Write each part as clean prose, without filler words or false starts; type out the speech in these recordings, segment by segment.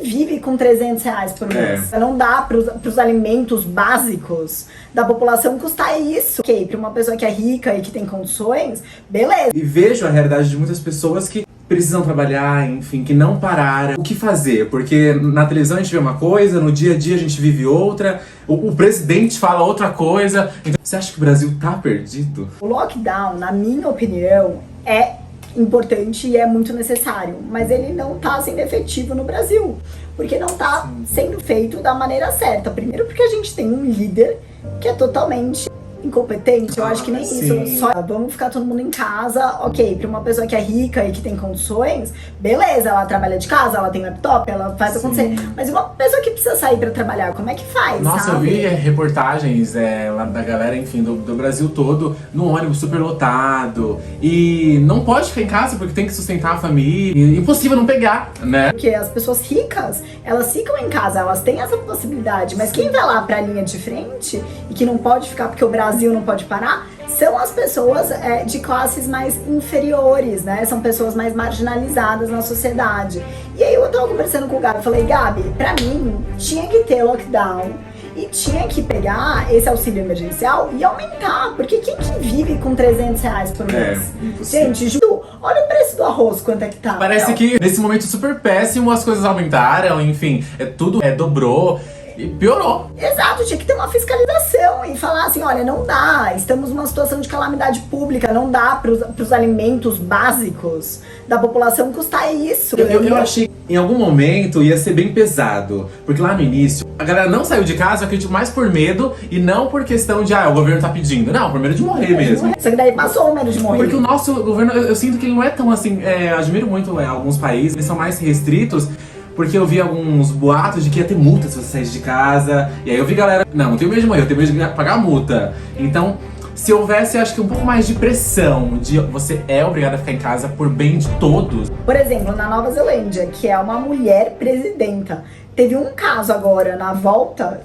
vive com R$300 por mês? Não dá pros alimentos básicos da população custar isso. Ok, pra uma pessoa que é rica e que tem condições, beleza. E vejo a realidade de muitas pessoas que precisam trabalhar, enfim, que não pararam. O que fazer? Porque na televisão a gente vê uma coisa, no dia a dia a gente vive outra, o presidente fala outra coisa. Então, você acha que o Brasil tá perdido? O lockdown, na minha opinião, é importante e é muito necessário, mas ele não tá sendo efetivo no Brasil, porque não tá sendo feito da maneira certa. Primeiro porque a gente tem um líder que é totalmente incompetente. Eu acho que nem isso. Só vamos ficar todo mundo em casa, ok. Pra uma pessoa que é rica e que tem condições, beleza, ela trabalha de casa, ela tem laptop, ela faz acontecer. Mas uma pessoa que precisa sair pra trabalhar, como é que faz? Nossa, sabe? eu vi reportagens lá da galera, enfim, do Brasil todo, no ônibus super lotado. E não pode ficar em casa porque tem que sustentar a família. Impossível não pegar, né? Porque as pessoas ricas, elas ficam em casa, elas têm essa possibilidade. Mas quem vai lá pra linha de frente e que não pode ficar porque o Brasil não pode parar, são as pessoas de classes mais inferiores, né? São pessoas mais marginalizadas na sociedade. E aí eu tava conversando com o Gabi, eu falei, Gabi, pra mim tinha que ter lockdown e tinha que pegar esse auxílio emergencial e aumentar, porque quem que vive com R$300 por mês? Gente, Ju, olha o preço do arroz, quanto é que tá. Parece que nesse momento super péssimo as coisas aumentaram, enfim, tudo dobrou. E piorou. Exato, tinha que ter uma fiscalização e falar assim, olha, não dá, estamos numa situação de calamidade pública, não dá pros alimentos básicos da população custar isso. Eu achei que em algum momento ia ser bem pesado, porque lá no início a galera não saiu de casa, eu acredito, mais por medo e não por questão de, o governo tá pedindo. Não, por medo de morrer mesmo. Só que daí passou o medo de morrer. Porque o nosso governo, eu sinto que ele não é tão assim, eu admiro muito alguns países, eles são mais restritos. Porque eu vi alguns boatos de que ia ter multa se você saísse de casa. E aí eu vi galera, não tenho medo de morrer, eu tenho medo de pagar a multa. Então, se houvesse, acho que um pouco mais de pressão, de você é obrigado a ficar em casa por bem de todos. Por exemplo, na Nova Zelândia, que é uma mulher presidenta, teve um caso agora na volta,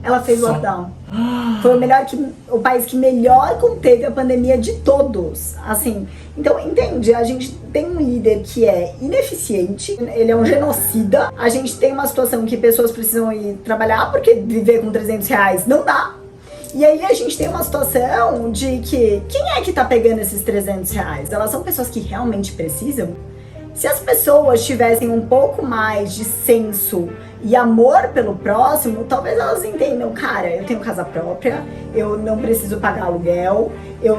ela fez lockdown. Foi o país que melhor conteve a pandemia de todos, assim. Então, entende? A gente tem um líder que é ineficiente, ele é um genocida. A gente tem uma situação que pessoas precisam ir trabalhar porque viver com R$300 não dá. E aí a gente tem uma situação de que quem é que tá pegando esses R$300? Elas são pessoas que realmente precisam? Se as pessoas tivessem um pouco mais de senso e amor pelo próximo, talvez elas entendam, cara, eu tenho casa própria, eu não preciso pagar aluguel,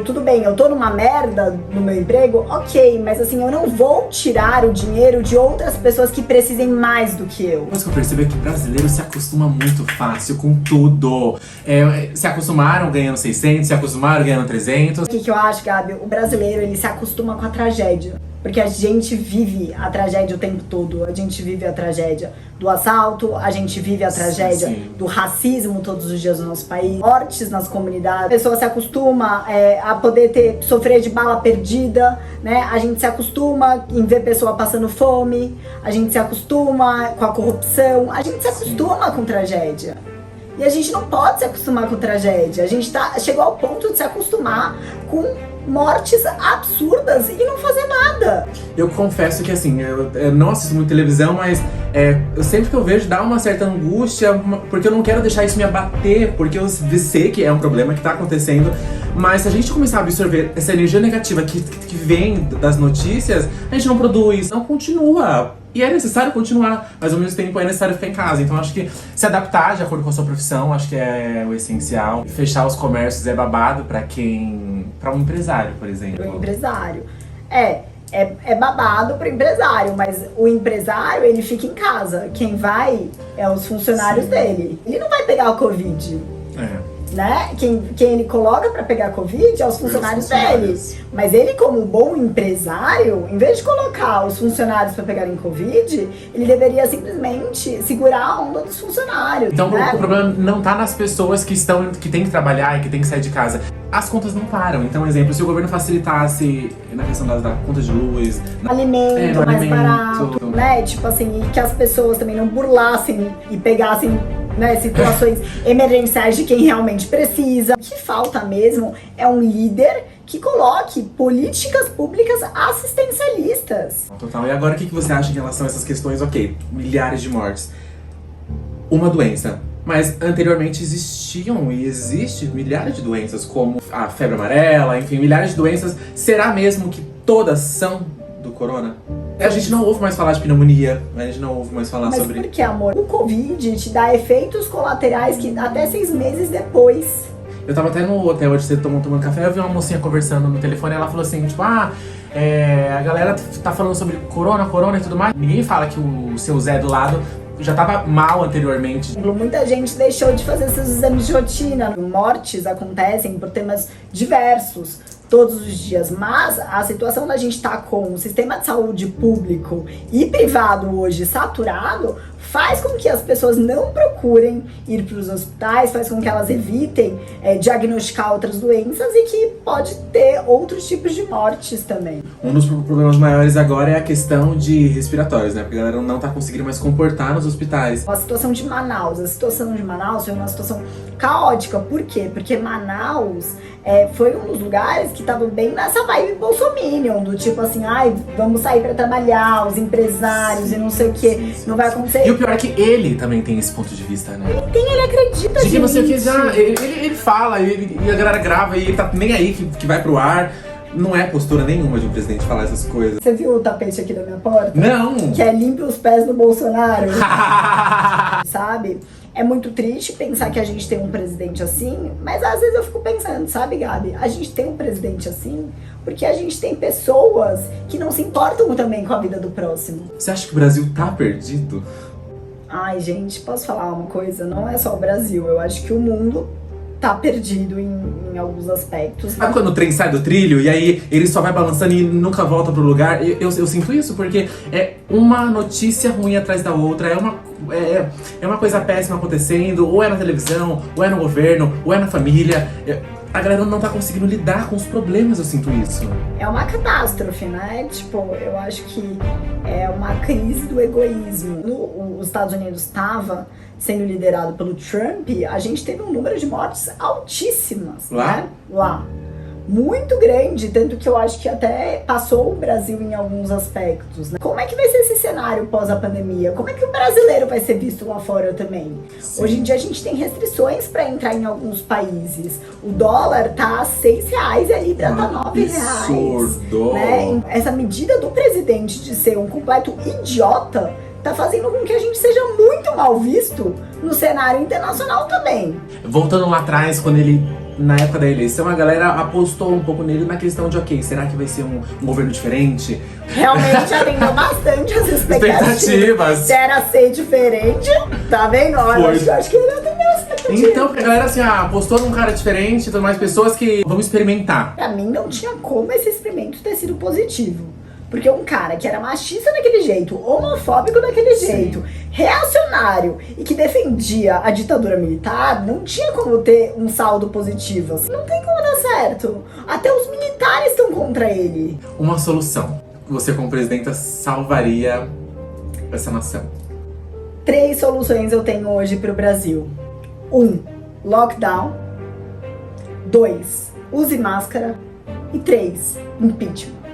tudo bem, eu tô numa merda no meu emprego, ok, mas assim, eu não vou tirar o dinheiro de outras pessoas que precisem mais do que eu. Uma coisa que eu percebo é que o brasileiro se acostuma muito fácil com tudo. Se acostumaram ganhando 600, se acostumaram ganhando 300. O que eu acho, Gabi? O brasileiro, ele se acostuma com a tragédia. Porque a gente vive a tragédia o tempo todo. A gente vive a tragédia do assalto, a gente vive a tragédia do racismo todos os dias no nosso país, mortes nas comunidades. A pessoa se acostuma a poder sofrer de bala perdida, né? A gente se acostuma em ver pessoa passando fome, a gente se acostuma com a corrupção, a gente se acostuma com tragédia. E a gente não pode se acostumar com tragédia. A gente chegou ao ponto de se acostumar com mortes absurdas e não fazer nada. Eu confesso que assim, eu não assisto muito televisão, mas sempre que eu vejo dá uma certa angústia, porque eu não quero deixar isso me abater, porque eu sei que é um problema que tá acontecendo. Mas se a gente começar a absorver essa energia negativa que vem das notícias, a gente não produz, não continua. E é necessário continuar, mas ao mesmo tempo é necessário ficar em casa. Então acho que se adaptar de acordo com a sua profissão, acho que é o essencial. Fechar os comércios é babado pra um empresário, por exemplo. Para um empresário. É babado pro empresário, mas o empresário, ele fica em casa. Quem vai é os funcionários dele. Ele não vai pegar o Covid. Né? Quem ele coloca pra pegar Covid é os funcionários dele. Mas ele, como bom empresário, em vez de colocar os funcionários pra pegarem Covid, ele deveria simplesmente segurar a onda dos funcionários. Então né? O problema não tá nas pessoas que têm que trabalhar e que têm que sair de casa. As contas não param. Então, exemplo, se o governo facilitasse na questão da conta de luz, alimento mais barato, né? Tipo assim, e que as pessoas também não burlassem e pegassem, né, situações emergenciais de quem realmente precisa. O que falta mesmo é um líder que coloque políticas públicas assistencialistas. Total. E agora o que você acha em relação a essas questões? Ok, milhares de mortes. Uma doença. Mas anteriormente existiam e existem milhares de doenças, como a febre amarela, enfim, milhares de doenças. Será mesmo que todas são do corona? A gente não ouve mais falar de pneumonia, a gente não ouve mais falar sobre... Mas por que, amor? O Covid te dá efeitos colaterais que até 6 meses depois. Eu tava até no hotel onde você tomando café, eu vi uma mocinha conversando no telefone e ela falou assim, tipo, a galera tá falando sobre corona e tudo mais. Ninguém fala que o seu Zé do lado já tava mal anteriormente. Muita gente deixou de fazer seus exames de rotina. Mortes acontecem por temas diversos todos os dias, mas a situação da gente estar com o sistema de saúde público e privado hoje saturado faz com que as pessoas não procurem ir para os hospitais, faz com que elas evitem diagnosticar outras doenças e que pode ter outros tipos de mortes também. Um dos problemas maiores agora é a questão de respiratórios, né? Porque a galera não tá conseguindo mais comportar nos hospitais. A situação de Manaus foi uma situação caótica. Por quê? Porque Manaus foi um dos lugares que tava bem nessa vibe bolsominion, do tipo assim, vamos sair pra trabalhar, os empresários e não sei o que, não vai acontecer. E o pior é que ele também tem esse ponto de vista, né? Ele acredita, de que não sei o que, gente. ele fala, e a galera grava, e ele tá nem aí que vai pro ar. Não é postura nenhuma de um presidente falar essas coisas. Você viu o tapete aqui da minha porta? Não! Que é limpe os pés do Bolsonaro. Sabe? É muito triste pensar que a gente tem um presidente assim, mas às vezes eu fico pensando, sabe, Gabi? A gente tem um presidente assim porque a gente tem pessoas que não se importam também com a vida do próximo. Você acha que o Brasil tá perdido? Ai, gente, posso falar uma coisa? Não é só o Brasil, eu acho que o mundo tá perdido em alguns aspectos. Sabe quando o trem sai do trilho e aí ele só vai balançando e nunca volta pro lugar? Eu sinto isso porque é uma notícia ruim atrás da outra, é uma coisa péssima acontecendo, ou é na televisão, ou é no governo, ou é na família. A galera não tá conseguindo lidar com os problemas, eu sinto isso. É uma catástrofe, né? Tipo, eu acho que é uma crise do egoísmo. Os Estados Unidos estava sendo liderado pelo Trump, a gente teve um número de mortes altíssimas, né? Lá. Muito grande, tanto que eu acho que até passou o Brasil em alguns aspectos, né? Como é que vai ser esse cenário pós a pandemia? Como é que o brasileiro vai ser visto lá fora também? Sim. Hoje em dia a gente tem restrições para entrar em alguns países. O dólar tá a R$6 e a libra tá R$9. Absurdo! Né? Essa medida do presidente de ser um completo idiota tá fazendo com que a gente seja muito mal visto no cenário internacional também. Voltando lá atrás, quando ele, na época da eleição, a galera apostou um pouco nele na questão de, ok, será que vai ser um governo diferente? Realmente atendeu bastante as expectativas. Se era ser diferente, tá vendo? Eu acho que ele atendeu as expectativas. Então, a galera assim, apostou num cara diferente, então mais pessoas que vamos experimentar. Pra mim não tinha como esse experimento ter sido positivo. Porque um cara que era machista daquele jeito, homofóbico daquele jeito, reacionário e que defendia a ditadura militar, não tinha como ter um saldo positivo. Não tem como dar certo. Até os militares estão contra ele. Uma solução. Você como presidenta salvaria essa nação? 3 soluções eu tenho hoje pro Brasil. 1. Lockdown. 2. Use máscara. E 3. Impeachment.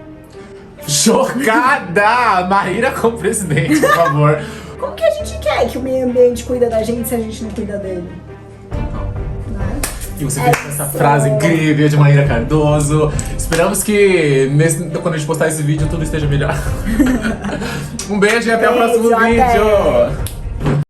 Chocada! Maíra como presidente, por favor. Como que a gente quer que o meio ambiente cuida da gente se a gente não cuida dele? Né? E você fez essa frase incrível de Maíra Cardoso. Esperamos que quando a gente postar esse vídeo tudo esteja melhor. Um beijo e até o próximo vídeo.